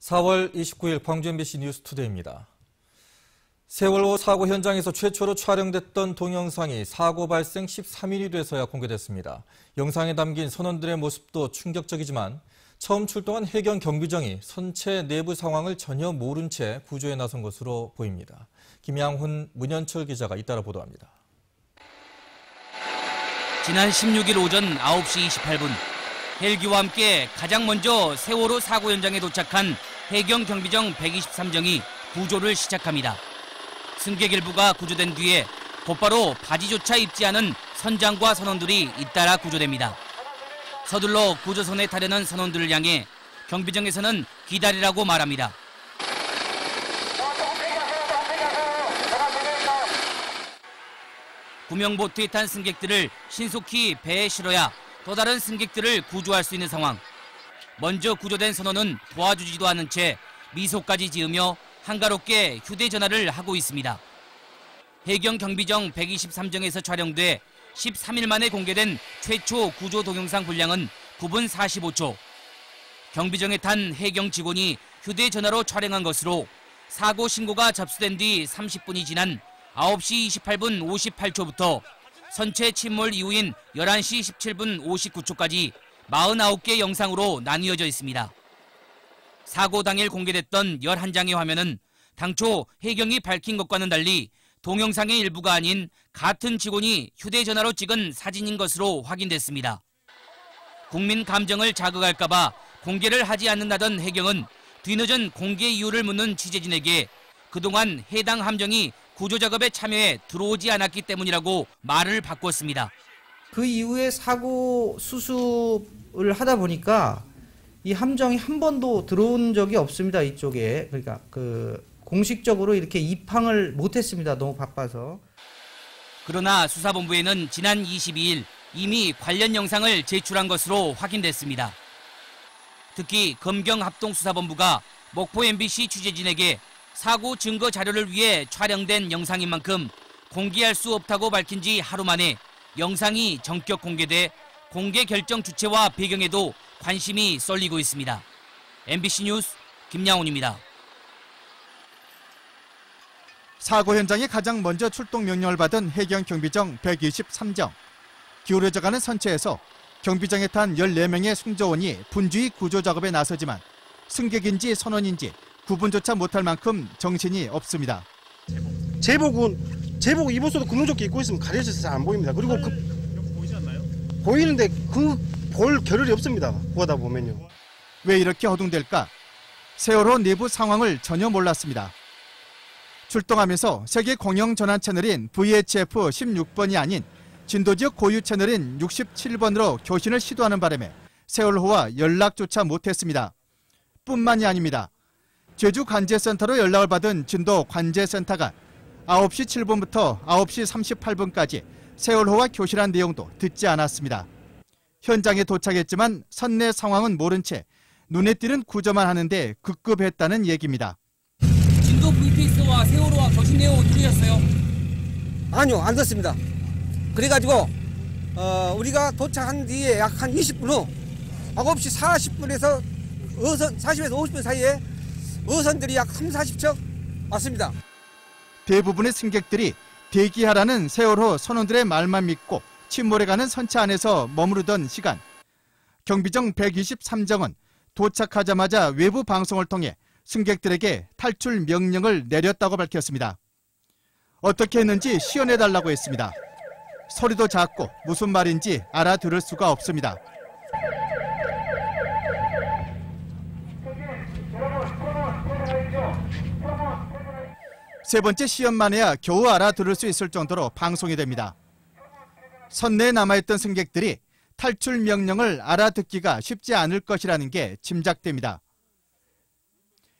4월 29일 광주 MBC 뉴스투데이입니다. 세월호 사고 현장에서 최초로 촬영됐던 동영상이 사고 발생 13일이 돼서야 공개됐습니다. 영상에 담긴 선원들의 모습도 충격적이지만 처음 출동한 해경 경비정이 선체 내부 상황을 전혀 모른 채 구조에 나선 것으로 보입니다. 김양훈, 문현철 기자가 잇따라 보도합니다. 지난 16일 오전 9시 28분 헬기와 함께 가장 먼저 세월호 사고 현장에 도착한 해경 경비정 123정이 구조를 시작합니다. 승객 일부가 구조된 뒤에 곧바로 바지조차 입지 않은 선장과 선원들이 잇따라 구조됩니다. 서둘러 구조선에 타려는 선원들을 향해 경비정에서는 기다리라고 말합니다. 구명보트에 탄 승객들을 신속히 배에 실어야 또 다른 승객들을 구조할 수 있는 상황. 먼저 구조된 선원은 도와주지도 않은 채 미소까지 지으며 한가롭게 휴대전화를 하고 있습니다. 해경 경비정 123정에서 촬영돼 13일 만에 공개된 최초 구조 동영상 분량은 9분 45초. 경비정에 탄 해경 직원이 휴대전화로 촬영한 것으로 사고 신고가 접수된 뒤 30분이 지난 9시 28분 58초부터 선체 침몰 이후인 11시 17분 59초까지 49개 영상으로 나뉘어져 있습니다. 사고 당일 공개됐던 11장의 화면은 당초 해경이 밝힌 것과는 달리 동영상의 일부가 아닌 같은 직원이 휴대전화로 찍은 사진인 것으로 확인됐습니다. 국민 감정을 자극할까 봐 공개를 하지 않는다던 해경은 뒤늦은 공개 이유를 묻는 취재진에게 그동안 해당 함정이 구조작업에 참여해 들어오지 않았기 때문이라고 말을 바꿨습니다. 그 이후에 사고 수습을 하다 보니까 이 함정이 한 번도 들어온 적이 없습니다. 이쪽에. 그러니까 공식적으로 이렇게 입항을 못했습니다. 너무 바빠서. 그러나 수사본부에는 지난 22일 이미 관련 영상을 제출한 것으로 확인됐습니다. 특히 검경합동수사본부가 목포 MBC 취재진에게 사고 증거 자료를 위해 촬영된 영상인 만큼 공개할 수 없다고 밝힌 지 하루 만에 영상이 전격 공개돼 공개 결정 주체와 배경에도 관심이 쏠리고 있습니다. MBC 뉴스 김양훈입니다. 사고 현장에 가장 먼저 출동 명령을 받은 해경 경비정 123정. 기울어져가는 선체에서 경비정에 탄 14명의 승조원이 분주히 구조 작업에 나서지만 승객인지 선원인지 구분조차 못할 만큼 정신이 없습니다. 제복 입었어도 구명조끼 입고 있으면 가려져서 잘 안 보입니다. 그리고 보이지 않나요? 보이는데 볼 겨를이 없습니다. 보다 보면요. 왜 이렇게 허둥댈까? 세월호 내부 상황을 전혀 몰랐습니다. 출동하면서 세계 공영 전환 채널인 VHF 16번이 아닌 진도지역 고유 채널인 67번으로 교신을 시도하는 바람에 세월호와 연락조차 못했습니다. 뿐만이 아닙니다. 제주 관제센터로 연락을 받은 진도 관제센터가 9시 7분부터 9시 38분까지 세월호와 교신한 내용도 듣지 않았습니다. 현장에 도착했지만 선내 상황은 모른 채 눈에 띄는 구조만 하는데 급급했다는 얘기입니다. 진도 VTS와 세월호와 교신 내용을 들으셨어요? 아니요, 안 듣습니다. 그래가지고 우리가 도착한 뒤에 약 한 20분 후 9시 40분에서 40에서 50분 사이에 어선들이 약 3, 40척 왔습니다. 대부분의 승객들이 대기하라는 세월호 선원들의 말만 믿고 침몰해가는 선체 안에서 머무르던 시간. 경비정 123정은 도착하자마자 외부 방송을 통해 승객들에게 탈출 명령을 내렸다고 밝혔습니다. 어떻게 했는지 시연해달라고 했습니다. 소리도 작고 무슨 말인지 알아들을 수가 없습니다. 세 번째 시연만 해야 겨우 알아들을 수 있을 정도로 방송이 됩니다. 선내에 남아있던 승객들이 탈출 명령을 알아듣기가 쉽지 않을 것이라는 게 짐작됩니다.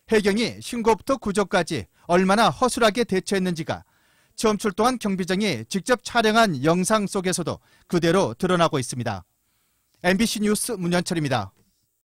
해경이 신고부터 구조까지 얼마나 허술하게 대처했는지가 처음 출동한 경비정이 직접 촬영한 영상 속에서도 그대로 드러나고 있습니다. MBC 뉴스 문현철입니다.